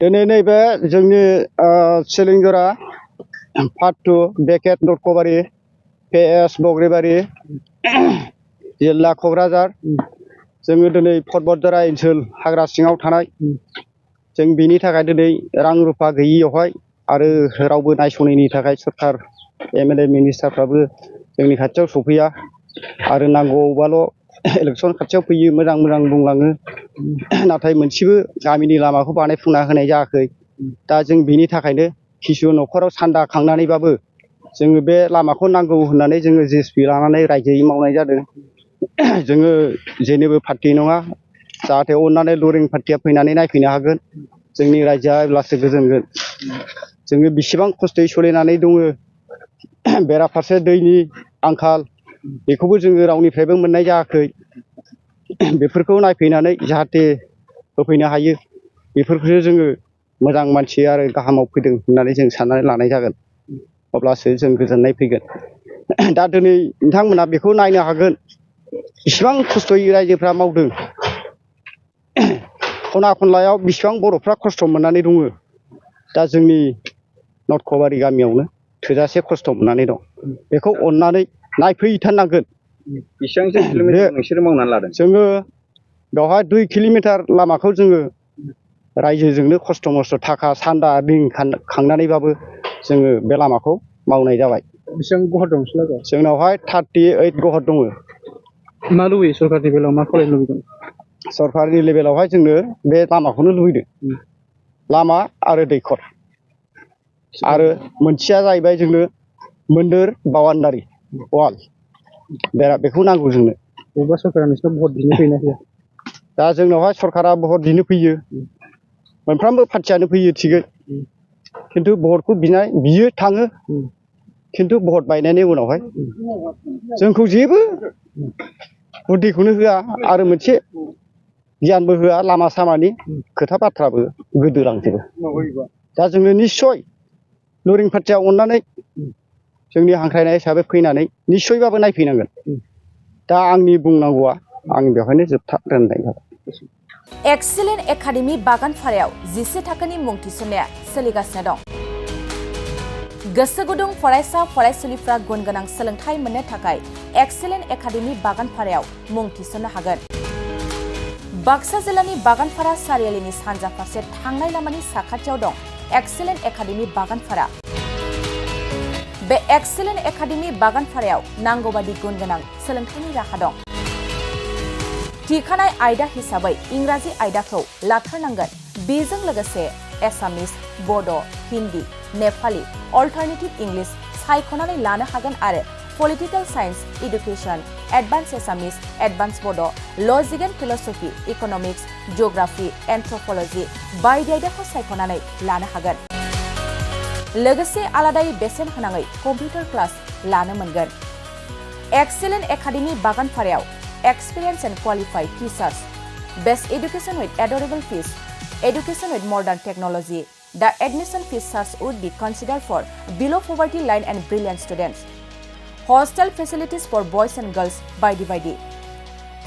दिनै नैबे जोंनि सिलिंजरा Part-2 बेकेट लरक'बारि PS बग्रिबारि जिल्ला क'क्राझार जोङो दिनै बतझर ओनसोल हाग्रा सिङाव थानाय जों बिनि थाखाय दिनै रां रुफा गैयियावहाय आरो रावबो नायस'नैनि थाखाय सरखार MLA मिनिस्टारफ्राबो जोंनि खाथियाव सफैया आरो नांगौबाल' इलेक्सन खाथियाव फैयो मोजां मोजां बुंलाङो नाथाय मोनसेबो गामिनि लामाखौ बानायफुंना होनाय जायाखै। दा जों बिनि थाखायनो किसु न'खराव सान्दा खांनानैबाबो जोङो बे लामाखौ नांगौ होननानै जोङो JSP लानानै रायजोयै मावनाय जादों। जोङो जेनिबो पार्टी नङा जाहाथे अननानै लुरिं पार्टीया फैनानै नायफैनो हागोन जोंनि रायजोआ अब्लासो गोजोनगोन। जोङो बेसेबां खस्थ'यै सोलिनानै दङ बेराफारसे दैनि आंखाल बेखौबो जोङो रावनिफ्रायबो मोननाय जायाखै। बेफोरखौ नायफैनानै जाहाथे होफैनो हायो बेफोरखौसो जोङो मोजां मानसि आरो गाहामाव फैदों होननानै जों साननानै लानाय जागोन अब्लासो जों गोजोननाय फैगोन। दा दिनै नोंथांमोना बेखौ नायनो हागोन बेसेबां खस्थ'यै रायजोफ्रा मावदों खना खनलायाव बेसेबां बर'फ्रा खस्थ' मोननानै दङ। दा जोंनि लरक'बारि गामियावनो थोजासे खस्थ' मोननानै दं बेखौ अननानै नायफैथारनांगोन। बेसेबांसो किल'मिटार नोंसोरो मावनानै लादों? जोङो बेवहाय 2 किल'मिटार लामाखौ जोङो रायजोजोंनो खस्थ' मस्थ' थाखा सान्दा रिं खांनानैबाबो जोङो बे लामाखौ मावनाय जाबाय। बेसेबां गहर दं नोंसोरलागै? जोंनावहाय 38 गहर दङ। मा लुबैयो सरकारनि बेलायाव मा खालामनो लुबैदों? सरकारनि लेभेलावहाय जोंनो बे लामाखौनो लुबैदों लामा आरो दैखर आरो मोनसेया जाहैबाय जोंनो मोन्दिर बाउन्डारि वाल बेरा बेखौ नांगौ जोंनो। बबेबा सरकारा नोंसोरनाव भट बिनो फैयोना फैया? दा जोंनावहाय सरकारा भट बिनो फैयो मोनफ्रोमबो पार्टियानो फैयो थिगै खिन्थु भटखौ बियो थाङो खिन्थु भट बायनायनि उनावहाय जोंखौ जेबो बुद्धिखौनो होआ आरो मोनसे गियानबो होआ लामा सामानि खोथा बाथ्राबो गोदोलांजोबो। दा जोङो निस्सय लुरिं पार्टिया अननानै जोंनि हांख्रायनाय हिसाबै फैनानै निस्सयबाबो नायफैनांगोन। दा आंनि बुंनांगौआ आं बेवहायनो जोबथा दोननाय जाबाय। एक्सेलेन्ट एकाडेमि बागानपारायाव 11 थाखोनि मुं थिसननाया सोलिगासिनो दं। गोसो गुदुं फरायसा फरायसुलिफ्रा गुन गोनां सोलोंथाइ मोननो थाखाय एक्सेलेन्ट एकाडेमि बागानपारायाव मुं थिसननो हागोन। बाक्सा जिल्लानि बागानपारा सारियालिनि सानजा फारसे थांनाय लामानि साखाथियाव दं एक्सेलेन्ट एकाडेमि बागानपारा। बे एक्सेलेन्ट एकाडेमि बागानपारायाव नांगौबादि गुन गोनां सोलोंथाइनि राहा दं। थिखानाय आयदा हिसाबै इंराजि आयदाखौ लाथारनांगोन। बेजों लोगोसे एसामिस, बड', हिन्दी, नेपाली, अल्टारनेटिभ इंलिश सायख'नानै लानो हागोन आरो पलिटिकेल साइन्स, इडुकेसन, एडभान्स एसामिस, एडभान्स बड', लजिक एन्ड फिलसफि, इक'नमिक्स, जिअ'ग्राफि, एन्थ्रपलजि बायदि आयदाखौ सायख'नानै लानो हागोन। लोगोसे आलादायै बेसेन होनाङै कम्पिउटार क्लास लानो मोनगोन। एक्सेलेन्ट एकाडेमि बागानपारायाव Experience and qualified teachers, best education with adorable fees, education with modern technology. The admission fees charge would be considered for below poverty line and brilliant students. Hostel facilities for boys and girls बायदि।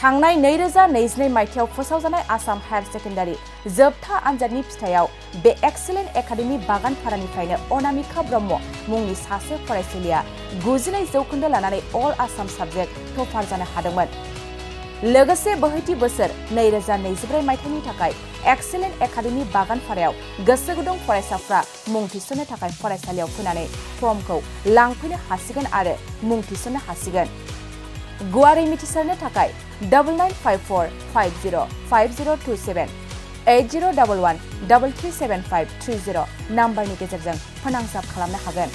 थांनाय 2022 मायथाइयाव फोसावजानाय Assam higher secondary जोबथा आनजादनि फिथाइयाव बे excellent academy बागानपारानिफ्रायनो Anamika Brahma मुंनि सासे फरायसुलिया 99 जौखोन्दो लानानै अल आसाम साबजेक्ट टपार जानो हादोंमोन। लोगोसे बोहैथि बोसोर 2024 मायथाइनि थाखाय एक्सेलेन्ट एकाडेमि बागानपारायाव गोसो गुदुं फरायसाफ्रा मुं थिसननो थाखाय फरायसालियाव फैनानै फर्मखौ लांफैनो हासिगोन आरो मुं थिसननो हासिगोन। गुवारै मिथिसारनो थाखाय 9954505027 8011337530 नाम्बारनि गेजेरजों फोनांजाब खालामनो हागोन।